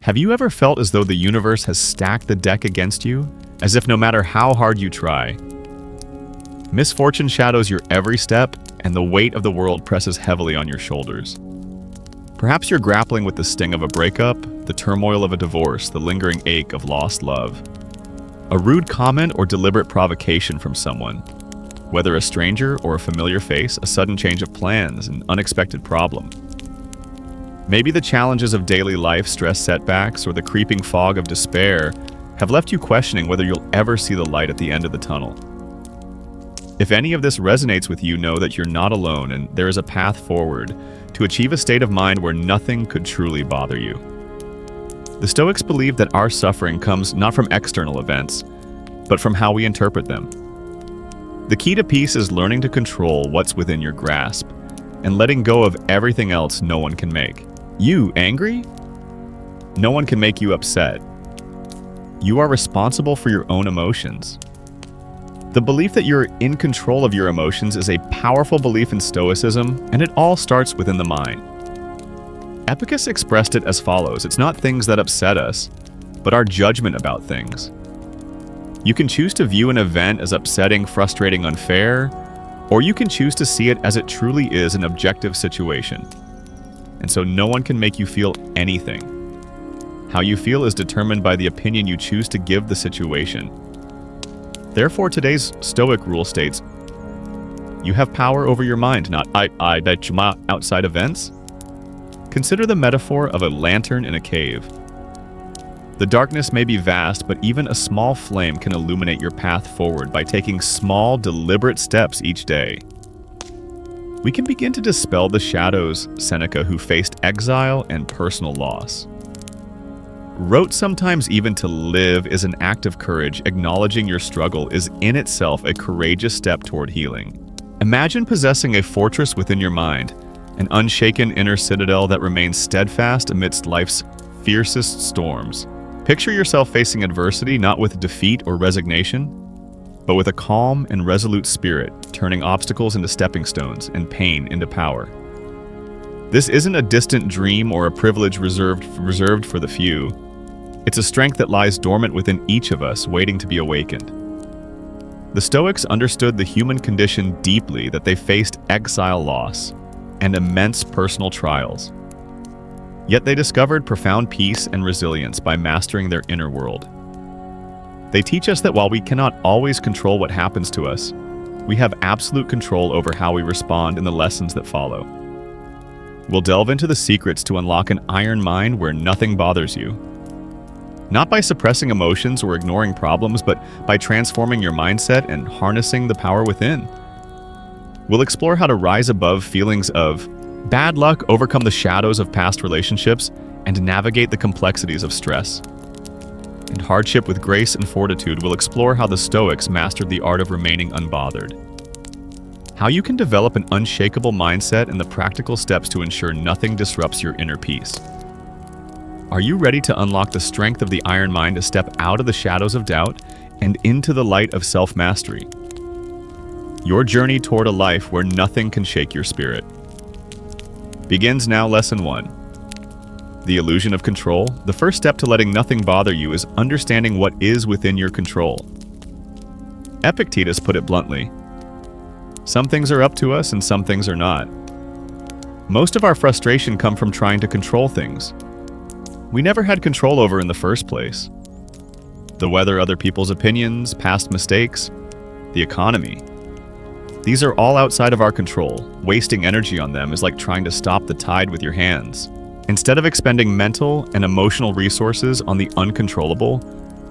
Have you ever felt as though the universe has stacked the deck against you, as if no matter how hard you try, misfortune shadows your every step and the weight of the world presses heavily on your shoulders? Perhaps you're grappling with the sting of a breakup, the turmoil of a divorce, the lingering ache of lost love. A rude comment or deliberate provocation from someone, whether a stranger or a familiar face, a sudden change of plans, an unexpected problem. Maybe the challenges of daily life, stress setbacks, or the creeping fog of despair have left you questioning whether you'll ever see the light at the end of the tunnel. If any of this resonates with you, know that you're not alone and there is a path forward to achieve a state of mind where nothing could truly bother you. The Stoics believe that our suffering comes not from external events, but from how we interpret them. The key to peace is learning to control what's within your grasp and letting go of everything else no one can make. You angry? No one can make you upset. You are responsible for your own emotions. The belief that you're in control of your emotions is a powerful belief in Stoicism, and it all starts within the mind. Epictetus expressed it as follows: it's not things that upset us, but our judgment about things. You can choose to view an event as upsetting, frustrating, unfair, or you can choose to see it as it truly is, an objective situation. And so no one can make you feel anything. How you feel is determined by the opinion you choose to give the situation. Therefore, today's Stoic rule states, you have power over your mind, not outside events. Consider the metaphor of a lantern in a cave. The darkness may be vast, but even a small flame can illuminate your path forward by taking small, deliberate steps each day. We can begin to dispel the shadows, Seneca, who faced exile and personal loss, wrote, sometimes even to live is an act of courage. Acknowledging your struggle is in itself a courageous step toward healing. Imagine possessing a fortress within your mind, an unshaken inner citadel that remains steadfast amidst life's fiercest storms. Picture yourself facing adversity not with defeat or resignation, but with a calm and resolute spirit, turning obstacles into stepping stones and pain into power. This isn't a distant dream or a privilege reserved for the few. It's a strength that lies dormant within each of us, waiting to be awakened. The Stoics understood the human condition deeply, that they faced exile, loss, and immense personal trials. Yet they discovered profound peace and resilience by mastering their inner world. They teach us that while we cannot always control what happens to us, we have absolute control over how we respond in the lessons that follow. We'll delve into the secrets to unlock an iron mind where nothing bothers you. Not by suppressing emotions or ignoring problems, but by transforming your mindset and harnessing the power within. We'll explore how to rise above feelings of bad luck, overcome the shadows of past relationships, and navigate the complexities of stress. In hardship with grace and fortitude, we'll explore how the Stoics mastered the art of remaining unbothered. How you can develop an unshakable mindset and the practical steps to ensure nothing disrupts your inner peace. Are you ready to unlock the strength of the iron mind to step out of the shadows of doubt and into the light of self-mastery? Your journey toward a life where nothing can shake your spirit begins now. Lesson 1. The illusion of control. The first step to letting nothing bother you is understanding what is within your control. Epictetus put it bluntly, some things are up to us and some things are not. Most of our frustration comes from trying to control things we never had control over in the first place. The weather, other people's opinions, past mistakes, the economy. These are all outside of our control. Wasting energy on them is like trying to stop the tide with your hands. Instead of expending mental and emotional resources on the uncontrollable,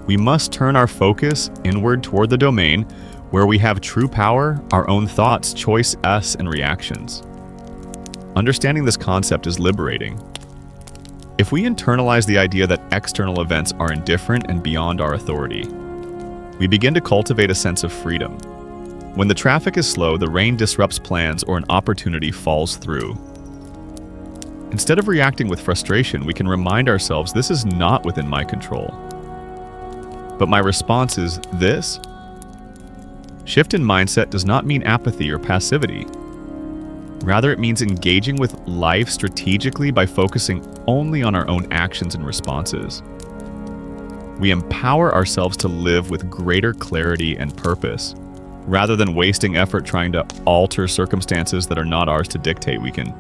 we must turn our focus inward toward the domain where we have true power, our own thoughts, choice, us, and reactions. Understanding this concept is liberating. If we internalize the idea that external events are indifferent and beyond our authority, we begin to cultivate a sense of freedom. When the traffic is slow, the rain disrupts plans, or an opportunity falls through. Instead of reacting with frustration, we can remind ourselves this is not within my control. But my response is this. Shift in mindset does not mean apathy or passivity. Rather, it means engaging with life strategically by focusing only on our own actions and responses. We empower ourselves to live with greater clarity and purpose, rather than wasting effort trying to alter circumstances that are not ours to dictate. We can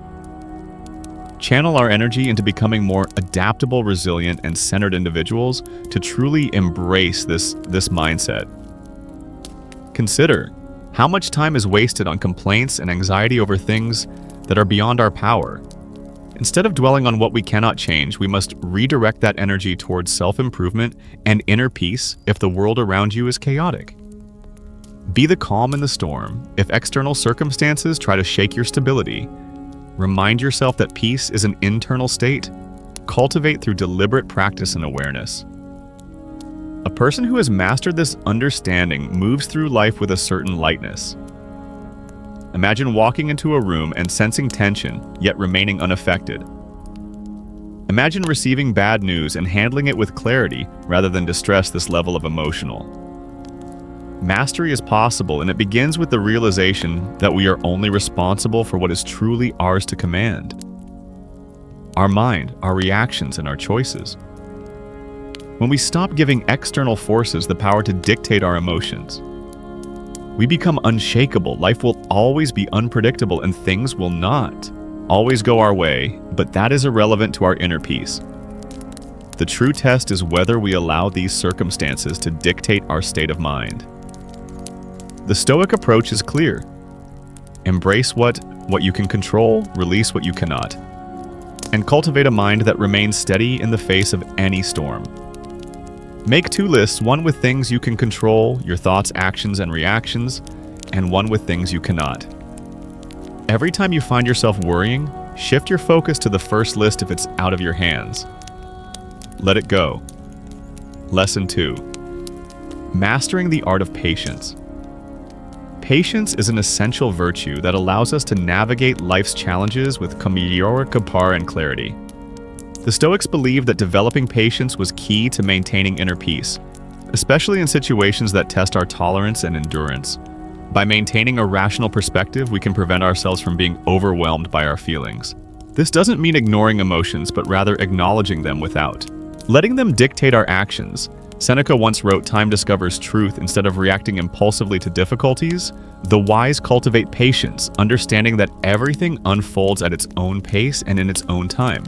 channel our energy into becoming more adaptable, resilient, and centered individuals to truly embrace this mindset. Consider how much time is wasted on complaints and anxiety over things that are beyond our power. Instead of dwelling on what we cannot change, we must redirect that energy towards self-improvement and inner peace if the world around you is chaotic. Be the calm in the storm. If external circumstances try to shake your stability, remind yourself that peace is an internal state. Cultivate through deliberate practice and awareness. A person who has mastered this understanding moves through life with a certain lightness. Imagine walking into a room and sensing tension, yet remaining unaffected. Imagine receiving bad news and handling it with clarity rather than distress. This level of emotional mastery is possible, and it begins with the realization that we are only responsible for what is truly ours to command. Our mind, our reactions, and our choices. When we stop giving external forces the power to dictate our emotions, we become unshakable. Life will always be unpredictable and things will not always go our way, but that is irrelevant to our inner peace. The true test is whether we allow these circumstances to dictate our state of mind. The Stoic approach is clear. Embrace what you can control, release what you cannot, and cultivate a mind that remains steady in the face of any storm. Make 2 lists, one with things you can control, your thoughts, actions, and reactions, and one with things you cannot. Every time you find yourself worrying, shift your focus to the first list if it's out of your hands. Let it go. Lesson 2. Mastering the art of patience. Patience is an essential virtue that allows us to navigate life's challenges with kapar and clarity. The Stoics believed that developing patience was key to maintaining inner peace, especially in situations that test our tolerance and endurance. By maintaining a rational perspective, we can prevent ourselves from being overwhelmed by our feelings. This doesn't mean ignoring emotions, but rather acknowledging them without letting them dictate our actions. Seneca once wrote, "Time discovers truth instead of reacting impulsively to difficulties. The wise cultivate patience, understanding that everything unfolds at its own pace and in its own time."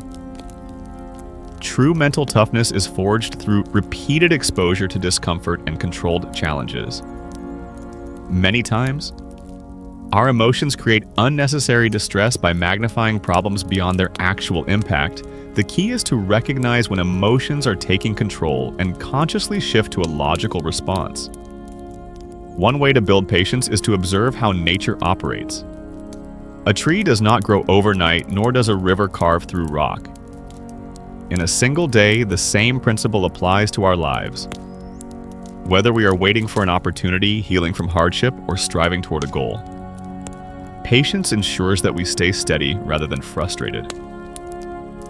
True mental toughness is forged through repeated exposure to discomfort and controlled challenges. Many times, our emotions create unnecessary distress by magnifying problems beyond their actual impact. The key is to recognize when emotions are taking control and consciously shift to a logical response. One way to build patience is to observe how nature operates. A tree does not grow overnight, nor does a river carve through rock. In a single day, the same principle applies to our lives. Whether we are waiting for an opportunity, healing from hardship, or striving toward a goal, patience ensures that we stay steady rather than frustrated.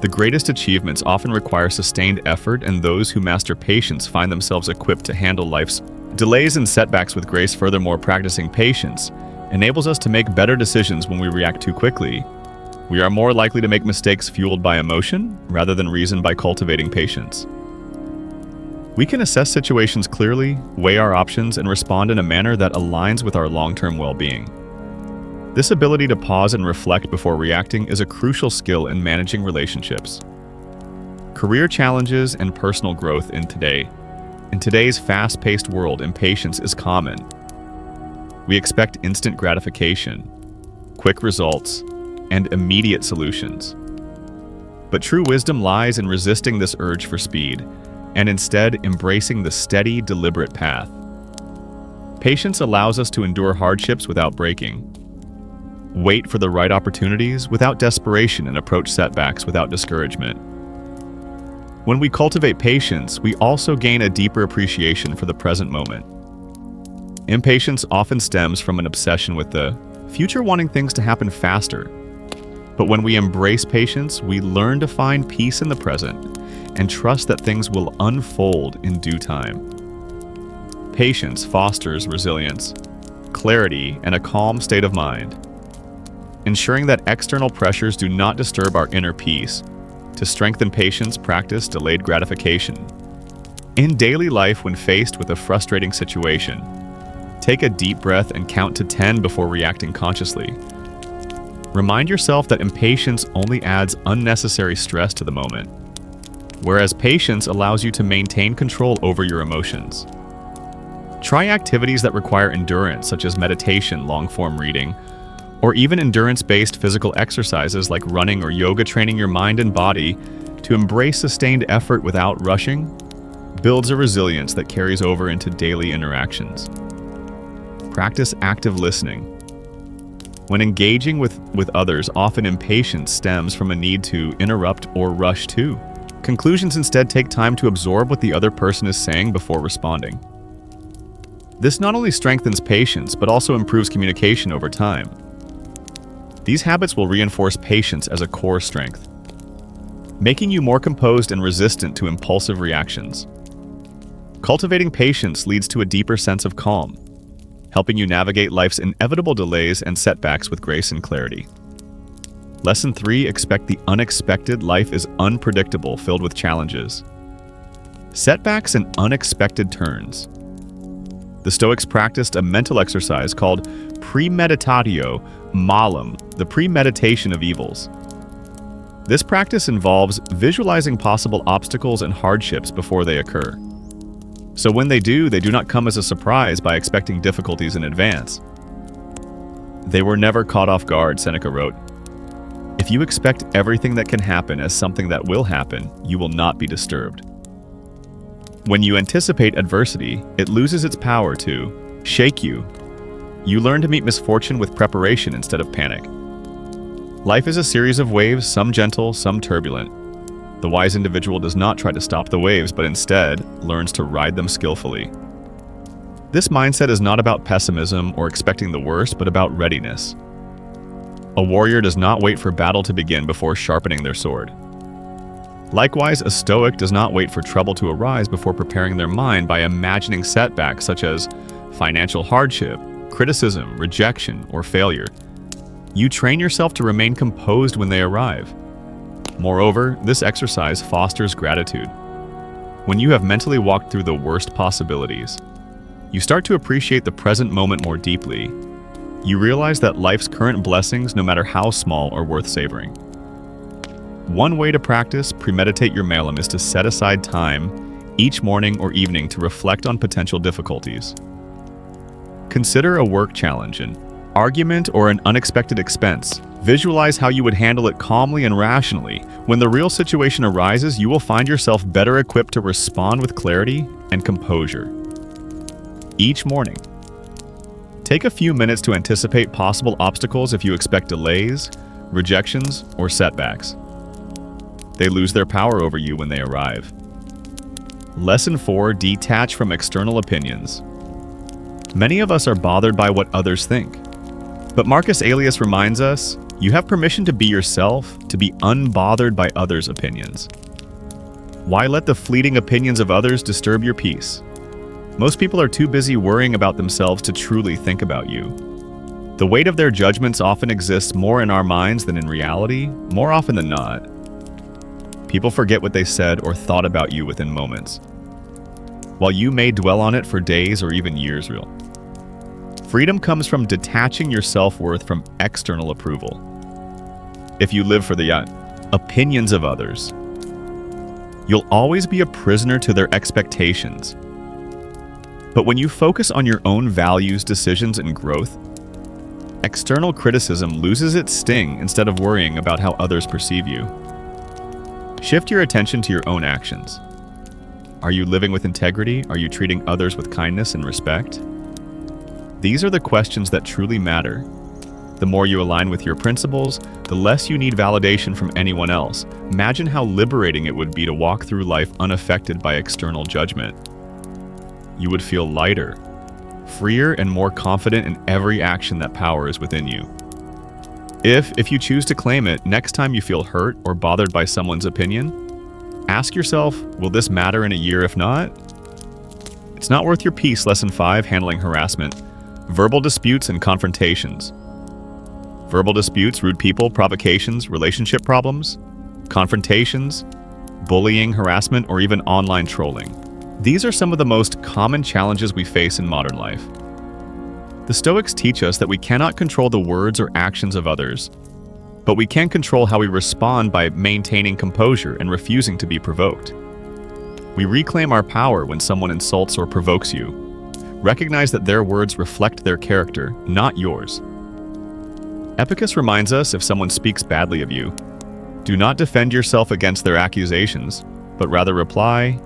The greatest achievements often require sustained effort, and those who master patience find themselves equipped to handle life's delays and setbacks with grace. Furthermore, practicing patience enables us to make better decisions when we react too quickly. We are more likely to make mistakes fueled by emotion rather than reason. By cultivating patience, we can assess situations clearly, weigh our options, and respond in a manner that aligns with our long-term well-being. This ability to pause and reflect before reacting is a crucial skill in managing relationships, career challenges, and personal growth. In today's fast-paced world, impatience is common. We expect instant gratification, quick results, and immediate solutions. But true wisdom lies in resisting this urge for speed and instead embracing the steady, deliberate path. Patience allows us to endure hardships without breaking, wait for the right opportunities without desperation, and approach setbacks without discouragement. When we cultivate patience, we also gain a deeper appreciation for the present moment. Impatience often stems from an obsession with the future, wanting things to happen faster. But when we embrace patience, we learn to find peace in the present and trust that things will unfold in due time. Patience fosters resilience, clarity, and a calm state of mind. ensuring that external pressures do not disturb our inner peace. To strengthen patience, practice delayed gratification. In daily life, when faced with a frustrating situation, take a deep breath and count to 10 before reacting consciously. Remind yourself that impatience only adds unnecessary stress to the moment, whereas patience allows you to maintain control over your emotions. Try activities that require endurance, such as meditation, long-form reading, or even endurance-based physical exercises like running or yoga. Training your mind and body to embrace sustained effort without rushing builds a resilience that carries over into daily interactions. Practice active listening. When engaging with others, often impatience stems from a need to interrupt or rush to conclusions. Instead, take time to absorb what the other person is saying before responding. This not only strengthens patience, but also improves communication over time. These habits will reinforce patience as a core strength, making you more composed and resistant to impulsive reactions. Cultivating patience leads to a deeper sense of calm, helping you navigate life's inevitable delays and setbacks with grace and clarity. Lesson 3: expect the unexpected. Life is unpredictable, filled with challenges, setbacks, and unexpected turns. The Stoics practiced a mental exercise called premeditatio malum, the premeditation of evils. This practice involves visualizing possible obstacles and hardships before they occur. So when they do not come as a surprise by expecting difficulties in advance. They were never caught off guard, Seneca wrote. If you expect everything that can happen as something that will happen, you will not be disturbed. When you anticipate adversity, it loses its power to shake you. You learn to meet misfortune with preparation instead of panic. Life is a series of waves, some gentle, some turbulent. The wise individual does not try to stop the waves, but instead learns to ride them skillfully. This mindset is not about pessimism or expecting the worst, but about readiness. A warrior does not wait for battle to begin before sharpening their sword. Likewise, a Stoic does not wait for trouble to arise before preparing their mind by imagining setbacks such as financial hardship, criticism, rejection, or failure. You train yourself to remain composed when they arrive. Moreover, this exercise fosters gratitude. When you have mentally walked through the worst possibilities, you start to appreciate the present moment more deeply. You realize that life's current blessings, no matter how small, are worth savoring. One way to practice premeditate your malum is to set aside time each morning or evening to reflect on potential difficulties. Consider a work challenge, an argument, or an unexpected expense. Visualize how you would handle it calmly and rationally. When the real situation arises, you will find yourself better equipped to respond with clarity and composure. Each morning, take a few minutes to anticipate possible obstacles if you expect delays, rejections, or setbacks. They lose their power over you when they arrive. Lesson 4: detach from external opinions. Many of us are bothered by what others think. But Marcus Aurelius reminds us, you have permission to be yourself, to be unbothered by others' opinions. Why let the fleeting opinions of others disturb your peace? Most people are too busy worrying about themselves to truly think about you. The weight of their judgments often exists more in our minds than in reality, more often than not. People forget what they said or thought about you within moments, while you may dwell on it for days or even years. Freedom comes from detaching your self-worth from external approval. If you live for the opinions of others, you'll always be a prisoner to their expectations. But when you focus on your own values, decisions, and growth, external criticism loses its sting instead of worrying about how others perceive you. Shift your attention to your own actions. Are you living with integrity? Are you treating others with kindness and respect? These are the questions that truly matter. The more you align with your principles, the less you need validation from anyone else. Imagine how liberating it would be to walk through life unaffected by external judgment. You would feel lighter, freer, and more confident in every action that power is within you. If you choose to claim it, next time you feel hurt or bothered by someone's opinion, ask yourself, will this matter in a year? If not, it's not worth your peace. Lesson 5: handling harassment, verbal disputes, and confrontations. Verbal disputes, rude people, provocations, relationship problems, confrontations, bullying, harassment, or even online trolling. These are some of the most common challenges we face in modern life. The Stoics teach us that we cannot control the words or actions of others, but we can control how we respond by maintaining composure and refusing to be provoked. We reclaim our power when someone insults or provokes you. Recognize that their words reflect their character, not yours. Epictetus reminds us, if someone speaks badly of you, do not defend yourself against their accusations, but rather reply,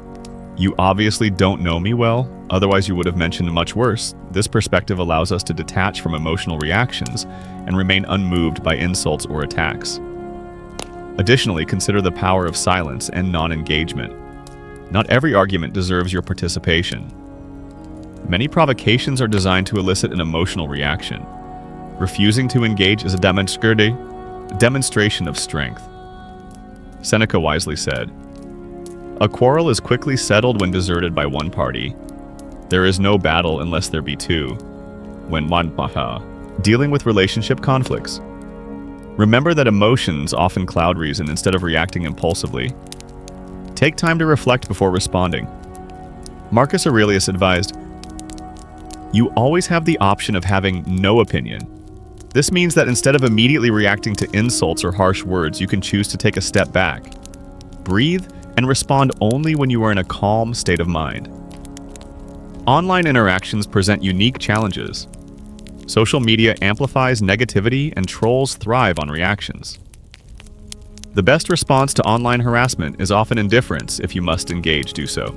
"You obviously don't know me well, otherwise you would have mentioned much worse." This perspective allows us to detach from emotional reactions and remain unmoved by insults or attacks. Additionally, consider the power of silence and non-engagement. Not every argument deserves your participation. Many provocations are designed to elicit an emotional reaction. Refusing to engage is a demonstration of strength. Seneca wisely said, "A quarrel is quickly settled when deserted by one party. There is no battle unless there be two." Dealing with relationship conflicts. Remember that emotions often cloud reason instead of reacting impulsively. Take time to reflect before responding. Marcus Aurelius advised, "You always have the option of having no opinion." This means that instead of immediately reacting to insults or harsh words, you can choose to take a step back. Breathe and respond only when you are in a calm state of mind. Online interactions present unique challenges. Social media amplifies negativity and trolls thrive on reactions. The best response to online harassment is often indifference. If you must engage, do so.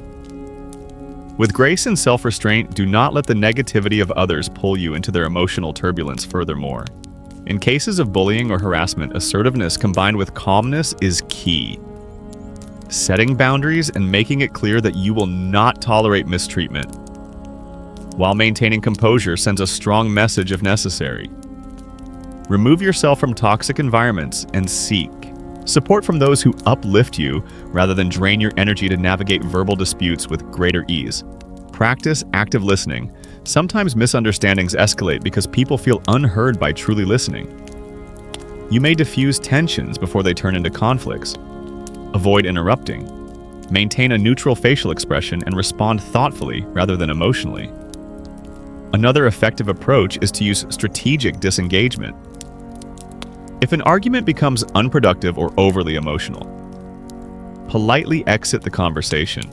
With grace and self-restraint, do not let the negativity of others pull you into their emotional turbulence furthermore. In cases of bullying or harassment, assertiveness combined with calmness is key. Setting boundaries and making it clear that you will not tolerate mistreatment, while maintaining composure, sends a strong message if necessary. Remove yourself from toxic environments and seek support from those who uplift you rather than drain your energy to navigate verbal disputes with greater ease. Practice active listening. Sometimes misunderstandings escalate because people feel unheard by truly listening. You may diffuse tensions before they turn into conflicts. Avoid interrupting. Maintain a neutral facial expression and respond thoughtfully rather than emotionally. Another effective approach is to use strategic disengagement. If an argument becomes unproductive or overly emotional, politely exit the conversation.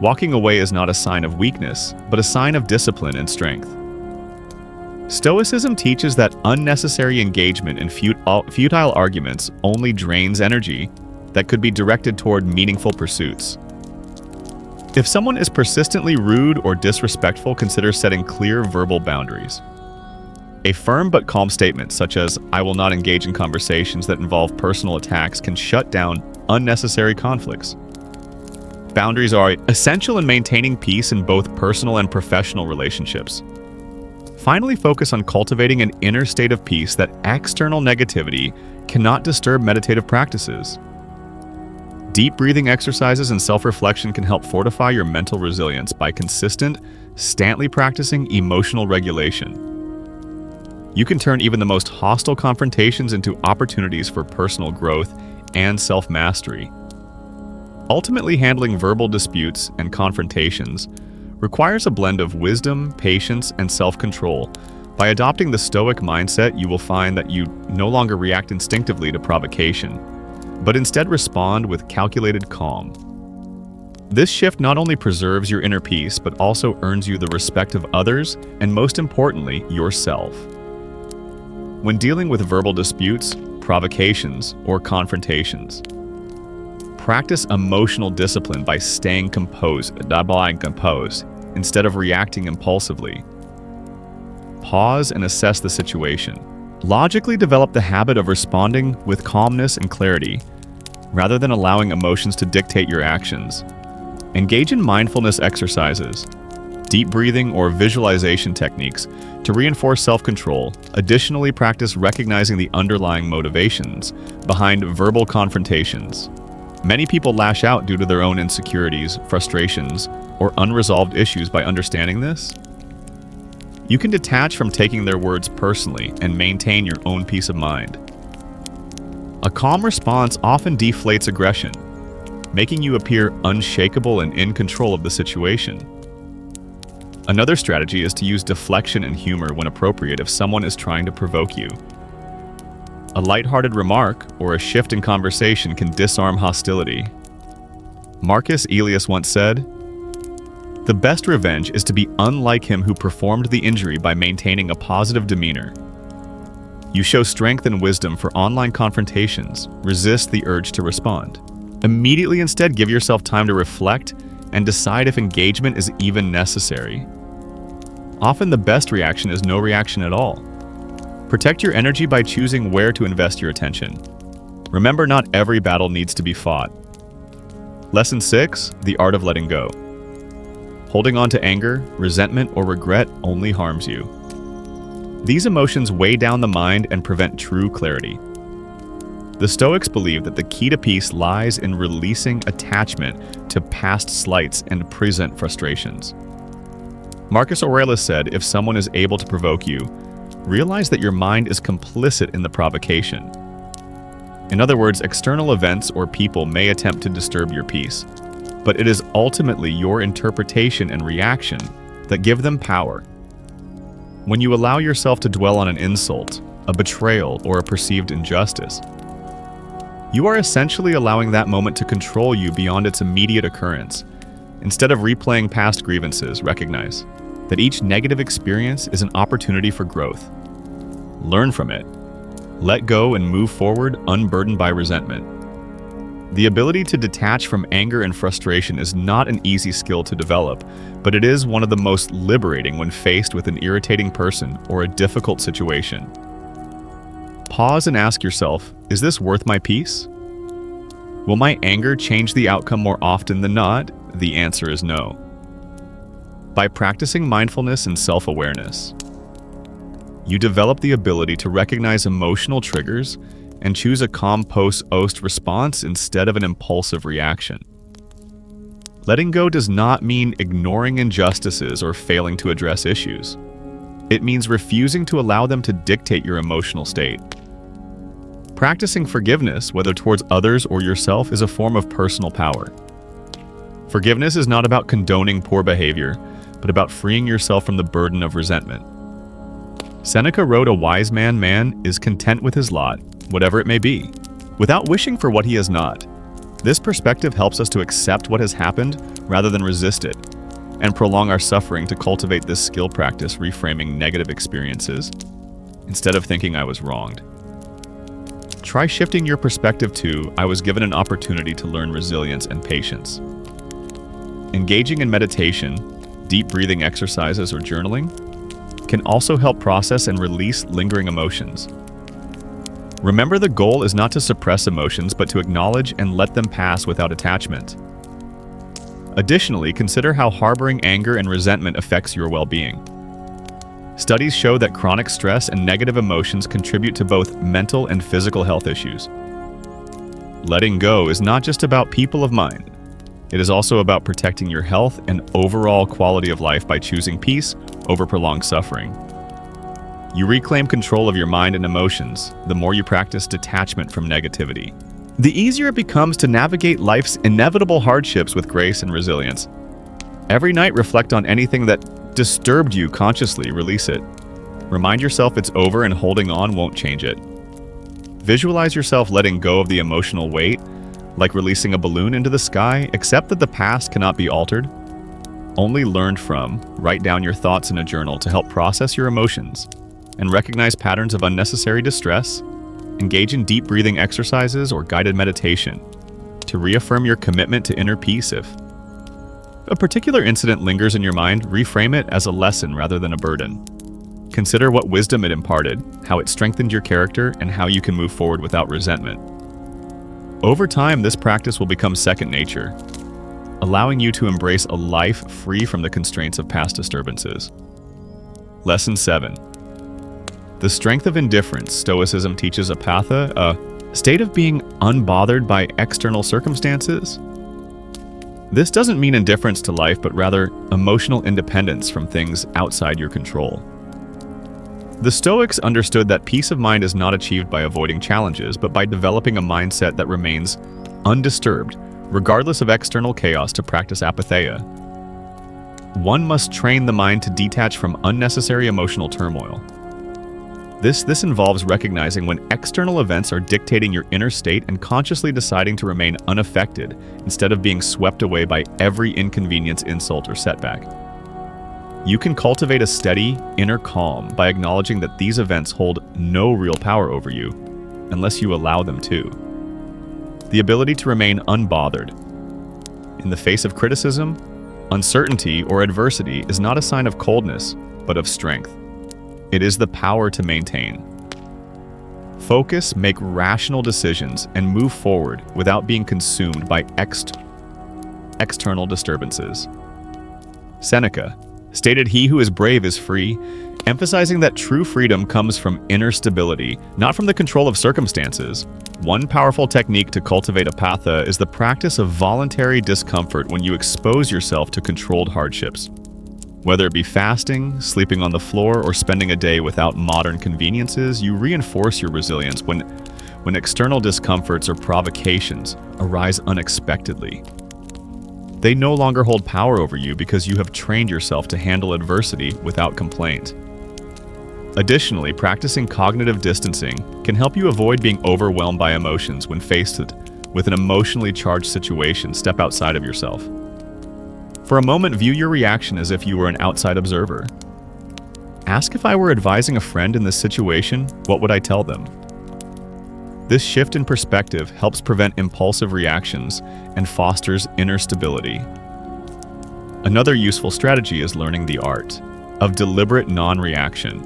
Walking away is not a sign of weakness, but a sign of discipline and strength. Stoicism teaches that unnecessary engagement in futile arguments only drains energy that could be directed toward meaningful pursuits. If someone is persistently rude or disrespectful, consider setting clear verbal boundaries. A firm but calm statement such as, "I will not engage in conversations that involve personal attacks," can shut down unnecessary conflicts. Boundaries are essential in maintaining peace in both personal and professional relationships. Finally, focus on cultivating an inner state of peace that external negativity cannot disturb meditative practices. Deep breathing exercises and self-reflection can help fortify your mental resilience by constantly practicing emotional regulation. You can turn even the most hostile confrontations into opportunities for personal growth and self-mastery. Ultimately, handling verbal disputes and confrontations requires a blend of wisdom, patience, and self-control. By adopting the Stoic mindset, you will find that you no longer react instinctively to provocation, but instead respond with calculated calm. This shift not only preserves your inner peace, but also earns you the respect of others and, most importantly, yourself. When dealing with verbal disputes, provocations, or confrontations, practice emotional discipline by staying composed instead of reacting impulsively. Pause and assess the situation. Logically develop the habit of responding with calmness and clarity, rather than allowing emotions to dictate your actions. Engage in mindfulness exercises, deep breathing, or visualization techniques to reinforce self-control. Additionally, practice recognizing the underlying motivations behind verbal confrontations. Many people lash out due to their own insecurities, frustrations, or unresolved issues. By understanding this, You can detach from taking their words personally and maintain your own peace of mind. A calm response often deflates aggression, making you appear unshakable and in control of the situation. Another strategy is to use deflection and humor when appropriate if someone is trying to provoke you. A lighthearted remark or a shift in conversation can disarm hostility. Marcus Aurelius once said, "The best revenge is to be unlike him who performed the injury by maintaining a positive demeanor." You show strength and wisdom for online confrontations. Resist the urge to respond. Immediately instead give yourself time to reflect and decide if engagement is even necessary. Often the best reaction is no reaction at all. Protect your energy by choosing where to invest your attention. Remember, not every battle needs to be fought. Lesson 6, the art of letting go. Holding on to anger, resentment, or regret only harms you. These emotions weigh down the mind and prevent true clarity. The Stoics believe that the key to peace lies in releasing attachment to past slights and present frustrations. Marcus Aurelius said, if someone is able to provoke you, realize that your mind is complicit in the provocation. In other words, external events or people may attempt to disturb your peace, but it is ultimately your interpretation and reaction that give them power. When you allow yourself to dwell on an insult, a betrayal, or a perceived injustice, you are essentially allowing that moment to control you beyond its immediate occurrence. Instead of replaying past grievances, recognize that each negative experience is an opportunity for growth. Learn from it. Let go and move forward unburdened by resentment. The ability to detach from anger and frustration is not an easy skill to develop, but it is one of the most liberating when faced with an irritating person or a difficult situation. Pause and ask yourself, is this worth my peace? Will my anger change the outcome more often than not? The answer is no. By practicing mindfulness and self-awareness, you develop the ability to recognize emotional triggers and choose a calm post-ost response instead of an impulsive reaction. Letting go does not mean ignoring injustices or failing to address issues. It means refusing to allow them to dictate your emotional state. Practicing forgiveness, whether towards others or yourself, is a form of personal power. Forgiveness is not about condoning poor behavior, but about freeing yourself from the burden of resentment. Seneca wrote, "A wise man is content with his lot, whatever it may be, without wishing for what he has not." This perspective helps us to accept what has happened rather than resist it, and prolong our suffering to cultivate this skill practice, reframing negative experiences instead of thinking I was wronged. Try shifting your perspective to, I was given an opportunity to learn resilience and patience. Engaging in meditation, deep breathing exercises, or journaling can also help process and release lingering emotions. Remember, the goal is not to suppress emotions, but to acknowledge and let them pass without attachment. Additionally, consider how harboring anger and resentment affects your well-being. Studies show that chronic stress and negative emotions contribute to both mental and physical health issues. Letting go is not just about peace of mind. It is also about protecting your health and overall quality of life by choosing peace over prolonged suffering. You reclaim control of your mind and emotions the more you practice detachment from negativity. The easier it becomes to navigate life's inevitable hardships with grace and resilience. Every night, reflect on anything that disturbed you consciously, release it. Remind yourself it's over and holding on won't change it. Visualize yourself letting go of the emotional weight, like releasing a balloon into the sky. Accept that the past cannot be altered, only learned from. Write down your thoughts in a journal to help process your emotions and recognize patterns of unnecessary distress. Engage in deep breathing exercises or guided meditation to reaffirm your commitment to inner peace. If a particular incident lingers in your mind, reframe it as a lesson rather than a burden. Consider what wisdom it imparted, how it strengthened your character, and how you can move forward without resentment. Over time, this practice will become second nature, allowing you to embrace a life free from the constraints of past disturbances. Lesson 7. The strength of indifference. Stoicism teaches apatha, a state of being unbothered by external circumstances. This doesn't mean indifference to life, but rather emotional independence from things outside your control. The Stoics understood that peace of mind is not achieved by avoiding challenges, but by developing a mindset that remains undisturbed, regardless of external chaos, to practice apatheia. One must train the mind to detach from unnecessary emotional turmoil. This involves recognizing when external events are dictating your inner state and consciously deciding to remain unaffected instead of being swept away by every inconvenience, insult, or setback. You can cultivate a steady, inner calm by acknowledging that these events hold no real power over you, unless you allow them to. The ability to remain unbothered in the face of criticism, uncertainty, or adversity is not a sign of coldness, but of strength. It is the power to maintain. Focus, make rational decisions, and move forward without being consumed by external disturbances. Seneca stated, "He who is brave is free," emphasizing that true freedom comes from inner stability, not from the control of circumstances. One powerful technique to cultivate apatheia is the practice of voluntary discomfort when you expose yourself to controlled hardships. Whether it be fasting, sleeping on the floor, or spending a day without modern conveniences, you reinforce your resilience when external discomforts or provocations arise unexpectedly. They no longer hold power over you because you have trained yourself to handle adversity without complaint. Additionally, practicing cognitive distancing can help you avoid being overwhelmed by emotions when faced with an emotionally charged situation. Step outside of yourself. For a moment, view your reaction as if you were an outside observer. Ask, if I were advising a friend in this situation, what would I tell them? This shift in perspective helps prevent impulsive reactions and fosters inner stability. Another useful strategy is learning the art of deliberate non-reaction.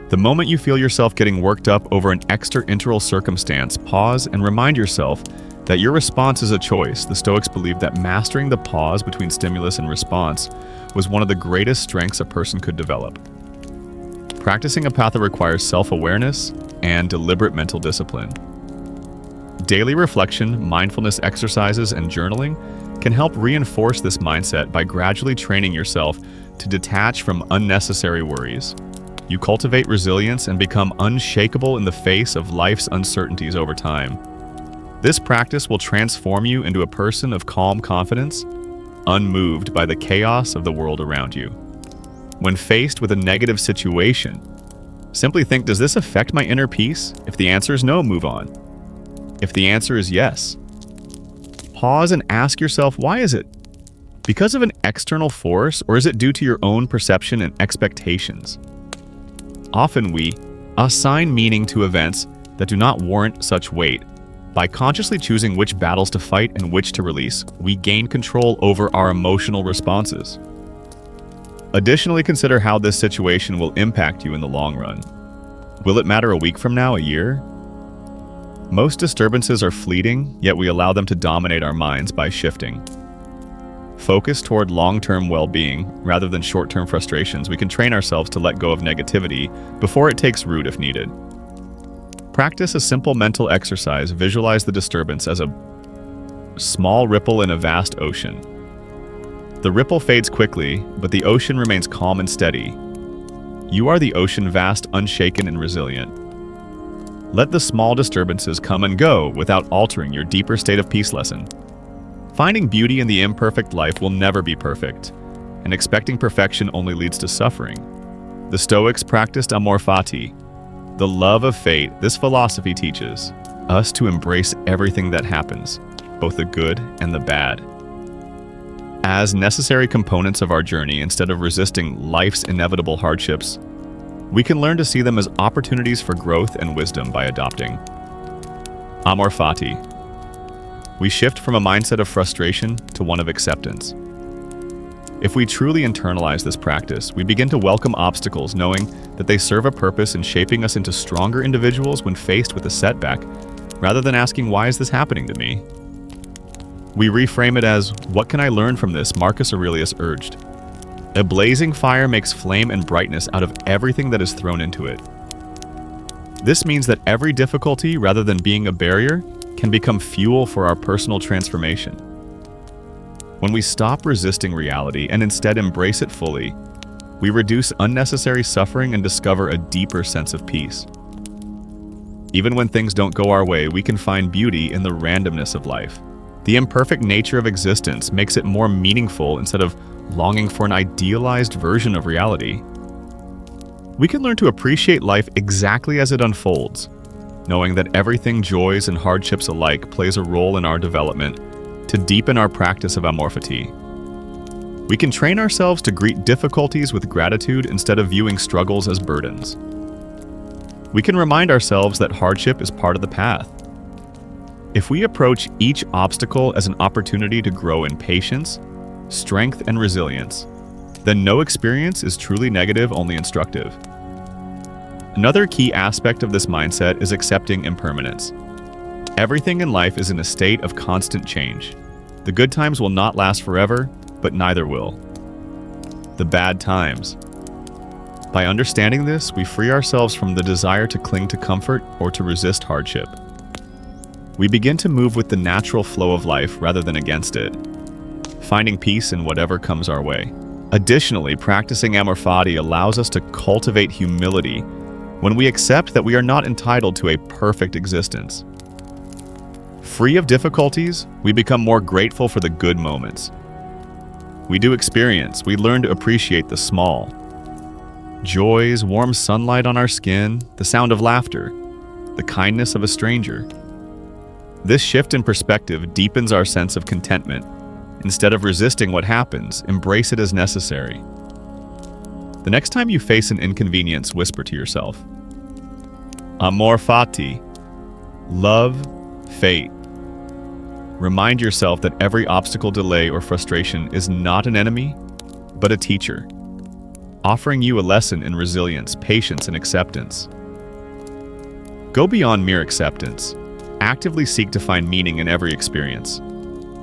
The moment you feel yourself getting worked up over an external circumstance, pause and remind yourself that your response is a choice. The Stoics believed that mastering the pause between stimulus and response was one of the greatest strengths a person could develop. Practicing apatheia requires self-awareness and deliberate mental discipline. Daily reflection, mindfulness exercises, and journaling can help reinforce this mindset by gradually training yourself to detach from unnecessary worries. You cultivate resilience and become unshakable in the face of life's uncertainties over time. This practice will transform you into a person of calm confidence, unmoved by the chaos of the world around you. When faced with a negative situation, simply think, does this affect my inner peace? If the answer is no, move on. If the answer is yes, pause and ask yourself, why is it? Because of an external force, or is it due to your own perception and expectations? Often we assign meaning to events that do not warrant such weight. By consciously choosing which battles to fight and which to release, we gain control over our emotional responses. Additionally, consider how this situation will impact you in the long run. Will it matter a week from now, a year? Most disturbances are fleeting, yet we allow them to dominate our minds by shifting. Focus toward long-term well-being rather than short-term frustrations. We can train ourselves to let go of negativity before it takes root if needed. Practice a simple mental exercise. Visualize the disturbance as a small ripple in a vast ocean. The ripple fades quickly, but the ocean remains calm and steady. You are the ocean, vast, unshaken, and resilient. Let the small disturbances come and go without altering your deeper state of peace. Lesson. Finding beauty in the imperfect life will never be perfect, and expecting perfection only leads to suffering. The Stoics practiced Amor, Fati, the love of fate. This philosophy teaches us to embrace everything that happens, both the good and the bad, as necessary components of our journey. Instead of resisting life's inevitable hardships, we can learn to see them as opportunities for growth and wisdom by adopting Amor, Fati. We shift from a mindset of frustration to one of acceptance. If we truly internalize this practice, we begin to welcome obstacles, knowing that they serve a purpose in shaping us into stronger individuals when faced with a setback, rather than asking, why is this happening to me? We reframe it as, what can I learn from this? Marcus Aurelius urged. A blazing fire makes flame and brightness out of everything that is thrown into it. This means that every difficulty, rather than being a barrier, can become fuel for our personal transformation. When we stop resisting reality and instead embrace it fully, We reduce unnecessary suffering and discover a deeper sense of peace. Even when things don't go our way, we can find beauty in the randomness of life. The imperfect nature of existence makes it more meaningful instead of longing for an idealized version of reality. We can learn to appreciate life exactly as it unfolds, knowing that everything, joys and hardships alike, plays a role in our development to deepen our practice of Amor Fati. We can train ourselves to greet difficulties with gratitude instead of viewing struggles as burdens. We can remind ourselves that hardship is part of the path. If we approach each obstacle as an opportunity to grow in patience, strength, and resilience, then no experience is truly negative, only instructive. Another key aspect of this mindset is accepting impermanence. Everything in life is in a state of constant change. The good times will not last forever, but neither will the bad times. By understanding this, we free ourselves from the desire to cling to comfort or to resist hardship. We begin to move with the natural flow of life rather than against it, finding peace in whatever comes our way. Additionally, practicing Amor Fati allows us to cultivate humility when we accept that we are not entitled to a perfect existence. Free of difficulties, we become more grateful for the good moments. We do experience, we learn to appreciate the small joys, warm sunlight on our skin, the sound of laughter, the kindness of a stranger. This shift in perspective deepens our sense of contentment. Instead of resisting what happens, embrace it as necessary. The next time you face an inconvenience, whisper to yourself, Amor Fati, love, fate. Remind yourself that every obstacle, delay, or frustration is not an enemy, but a teacher, offering you a lesson in resilience, patience, and acceptance. Go beyond mere acceptance. Actively seek to find meaning in every experience.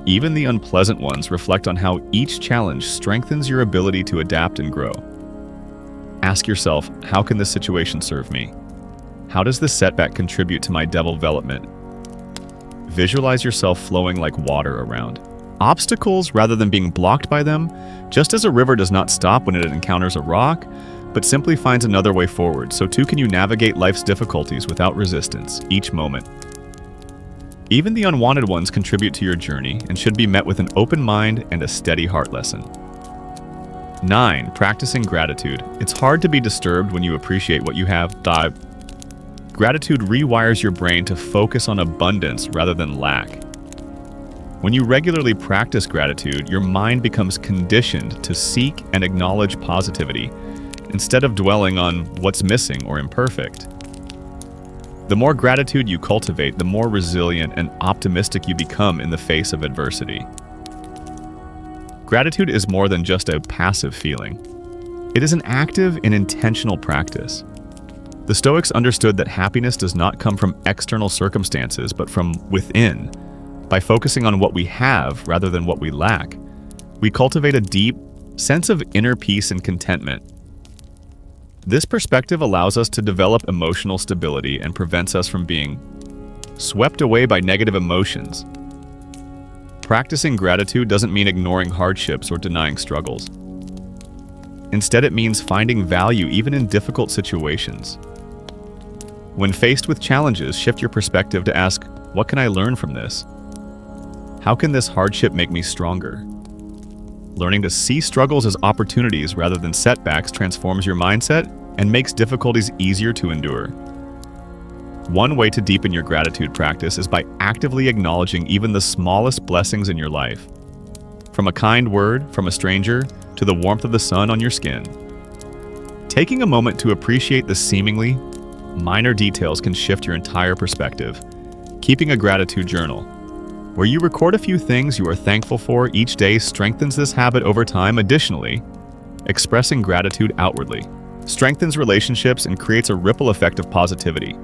Even the unpleasant ones reflect on how each challenge strengthens your ability to adapt and grow. Ask yourself, how can this situation serve me? How does this setback contribute to my development? Visualize yourself flowing like water around obstacles rather than being blocked by them, just as a river does not stop when it encounters a rock, but simply finds another way forward, so too can you navigate life's difficulties without resistance, each moment. Even the unwanted ones contribute to your journey and should be met with an open mind and a steady heart lesson. 9. Practicing gratitude. It's hard to be disturbed when you appreciate what you have. Gratitude rewires your brain to focus on abundance rather than lack. When you regularly practice gratitude, your mind becomes conditioned to seek and acknowledge positivity instead of dwelling on what's missing or imperfect. The more gratitude you cultivate, the more resilient and optimistic you become in the face of adversity. Gratitude is more than just a passive feeling. It is an active and intentional practice. The Stoics understood that happiness does not come from external circumstances, but from within. By focusing on what we have rather than what we lack, we cultivate a deep sense of inner peace and contentment. This perspective allows us to develop emotional stability and prevents us from being swept away by negative emotions. Practicing gratitude doesn't mean ignoring hardships or denying struggles. Instead, it means finding value even in difficult situations. When faced with challenges, shift your perspective to ask, what can I learn from this? How can this hardship make me stronger? Learning to see struggles as opportunities rather than setbacks transforms your mindset and makes difficulties easier to endure. One way to deepen your gratitude practice is by actively acknowledging even the smallest blessings in your life. From a kind word from a stranger to the warmth of the sun on your skin. Taking a moment to appreciate the seemingly minor details can shift your entire perspective. Keeping a gratitude journal, where you record a few things you are thankful for each day, strengthens this habit over time. Additionally, expressing gratitude outwardly strengthens relationships and creates a ripple effect of positivity.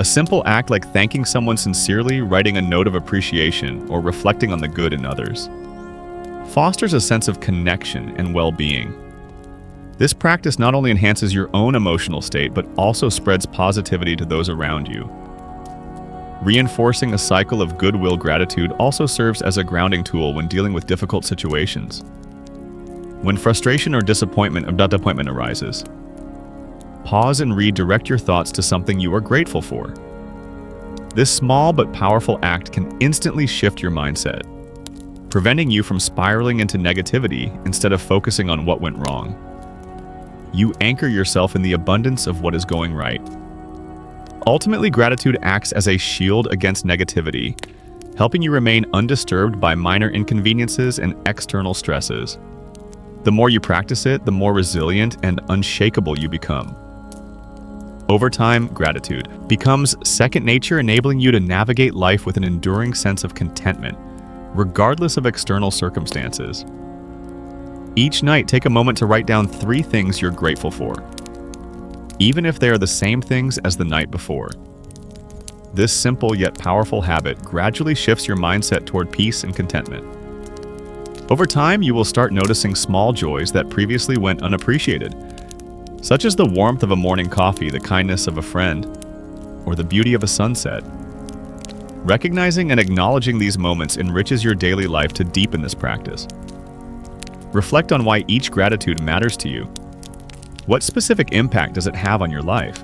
A simple act like thanking someone sincerely, writing a note of appreciation, or reflecting on the good in others fosters a sense of connection and well-being. This practice not only enhances your own emotional state, but also spreads positivity to those around you. Reinforcing a cycle of goodwill, gratitude also serves as a grounding tool when dealing with difficult situations. When frustration or disappointment arises, pause and redirect your thoughts to something you are grateful for. This small but powerful act can instantly shift your mindset, preventing you from spiraling into negativity instead of focusing on what went wrong. You anchor yourself in the abundance of what is going right. Ultimately, gratitude acts as a shield against negativity, helping you remain undisturbed by minor inconveniences and external stresses. The more you practice it, the more resilient and unshakable you become. Over time, gratitude becomes second nature, enabling you to navigate life with an enduring sense of contentment, regardless of external circumstances. Each night, take a moment to write down 3 things you're grateful for, even if they are the same things as the night before. This simple yet powerful habit gradually shifts your mindset toward peace and contentment. Over time, you will start noticing small joys that previously went unappreciated, such as the warmth of a morning coffee, the kindness of a friend, or the beauty of a sunset. Recognizing and acknowledging these moments enriches your daily life to deepen this practice. Reflect on why each gratitude matters to you. What specific impact does it have on your life?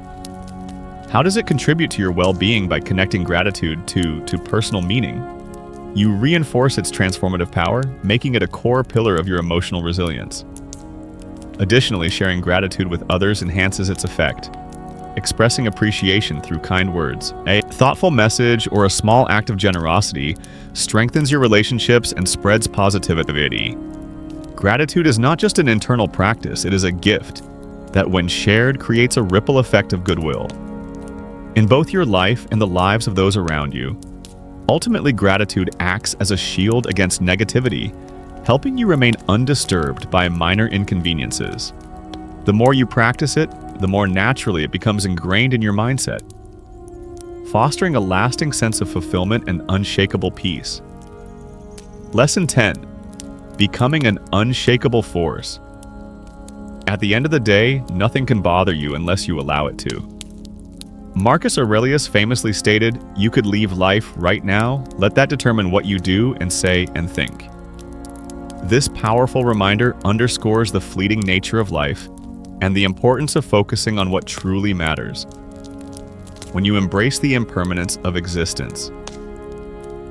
How does it contribute to your well-being by connecting gratitude to personal meaning? You reinforce its transformative power, making it a core pillar of your emotional resilience. Additionally, sharing gratitude with others enhances its effect. Expressing appreciation through kind words, a thoughtful message, or a small act of generosity strengthens your relationships and spreads positivity. Gratitude is not just an internal practice, it is a gift that, when shared, creates a ripple effect of goodwill in both your life and the lives of those around you. Ultimately, gratitude acts as a shield against negativity, helping you remain undisturbed by minor inconveniences. The more you practice it, the more naturally it becomes ingrained in your mindset, fostering a lasting sense of fulfillment and unshakable peace. Lesson 10. Becoming an unshakable force. At the end of the day, nothing can bother you unless you allow it to. Marcus Aurelius famously stated, "You could leave life right now. Let that determine what you do and say and think." This powerful reminder underscores the fleeting nature of life and the importance of focusing on what truly matters. When you embrace the impermanence of existence,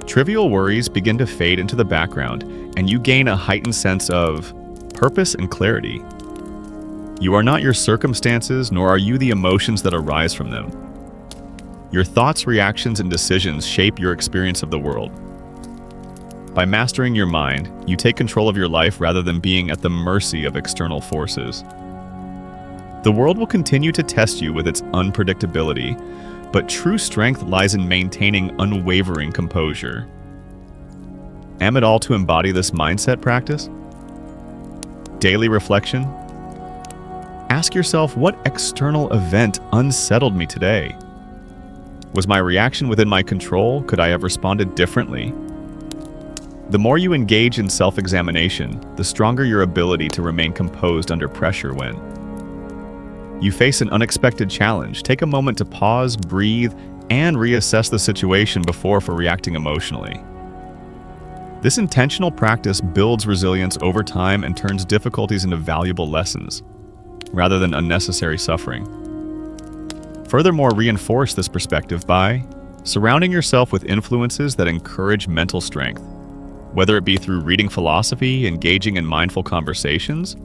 trivial worries begin to fade into the background, and you gain a heightened sense of purpose and clarity. You are not your circumstances, nor are you the emotions that arise from them. Your thoughts, reactions, and decisions shape your experience of the world. By mastering your mind, you take control of your life rather than being at the mercy of external forces. The world will continue to test you with its unpredictability, but true strength lies in maintaining unwavering composure. Am it all to embody this mindset practice? Daily reflection. Ask yourself, what external event unsettled me today? Was my reaction within my control? Could I have responded differently? The more you engage in self-examination, the stronger your ability to remain composed under pressure. When you face an unexpected challenge, take a moment to pause, breathe, and reassess the situation before reacting emotionally. This intentional practice builds resilience over time and turns difficulties into valuable lessons, rather than unnecessary suffering. Furthermore, reinforce this perspective by surrounding yourself with influences that encourage mental strength, whether it be through reading philosophy, engaging in mindful conversations,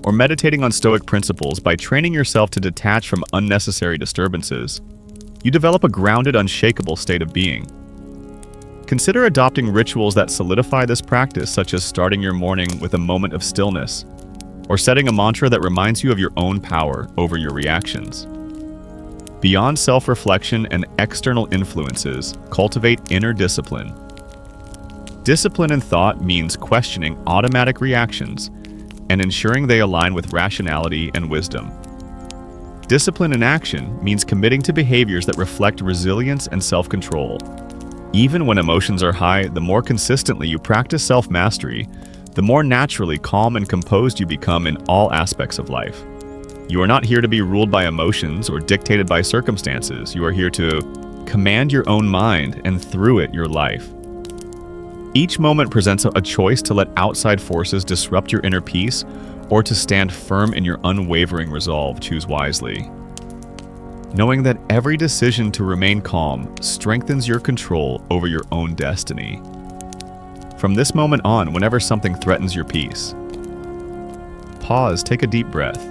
or meditating on Stoic principles. By training yourself to detach from unnecessary disturbances, you develop a grounded, unshakable state of being. Consider adopting rituals that solidify this practice, such as starting your morning with a moment of stillness, or setting a mantra that reminds you of your own power over your reactions. Beyond self-reflection and external influences, cultivate inner discipline. Discipline in thought means questioning automatic reactions and ensuring they align with rationality and wisdom. Discipline in action means committing to behaviors that reflect resilience and self-control. Even when emotions are high, the more consistently you practice self-mastery, the more naturally calm and composed you become in all aspects of life. You are not here to be ruled by emotions or dictated by circumstances. You are here to command your own mind and, through it, your life. Each moment presents a choice to let outside forces disrupt your inner peace or to stand firm in your unwavering resolve, choose wisely. Knowing that every decision to remain calm strengthens your control over your own destiny. From this moment on, whenever something threatens your peace, pause, take a deep breath.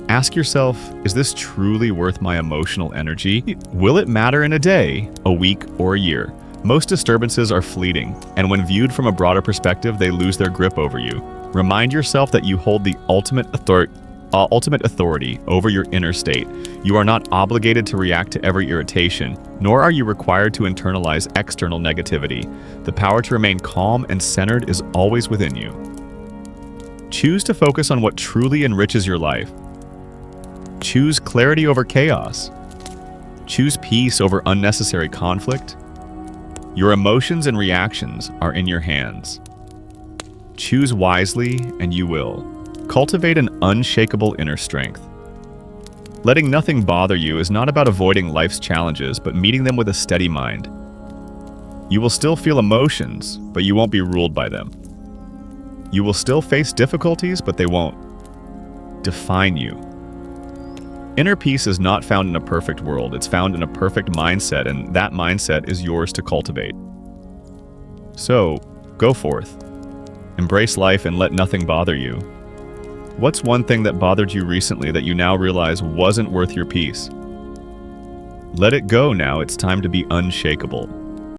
Ask yourself, is this truly worth my emotional energy? Will it matter in a day, a week, or a year? Most disturbances are fleeting, and when viewed from a broader perspective, they lose their grip over you. Remind yourself that you hold the ultimate authority over your inner state. You are not obligated to react to every irritation, nor are you required to internalize external negativity. The power to remain calm and centered is always within you. Choose to focus on what truly enriches your life. Choose clarity over chaos. Choose peace over unnecessary conflict. Your emotions and reactions are in your hands. Choose wisely, and you will. Cultivate an unshakable inner strength. Letting nothing bother you is not about avoiding life's challenges, but meeting them with a steady mind. You will still feel emotions, but you won't be ruled by them. You will still face difficulties, but they won't define you. Inner peace is not found in a perfect world, it's found in a perfect mindset, and that mindset is yours to cultivate. So, go forth. Embrace life and let nothing bother you. What's one thing that bothered you recently that you now realize wasn't worth your peace? Let it go now, it's time to be unshakable.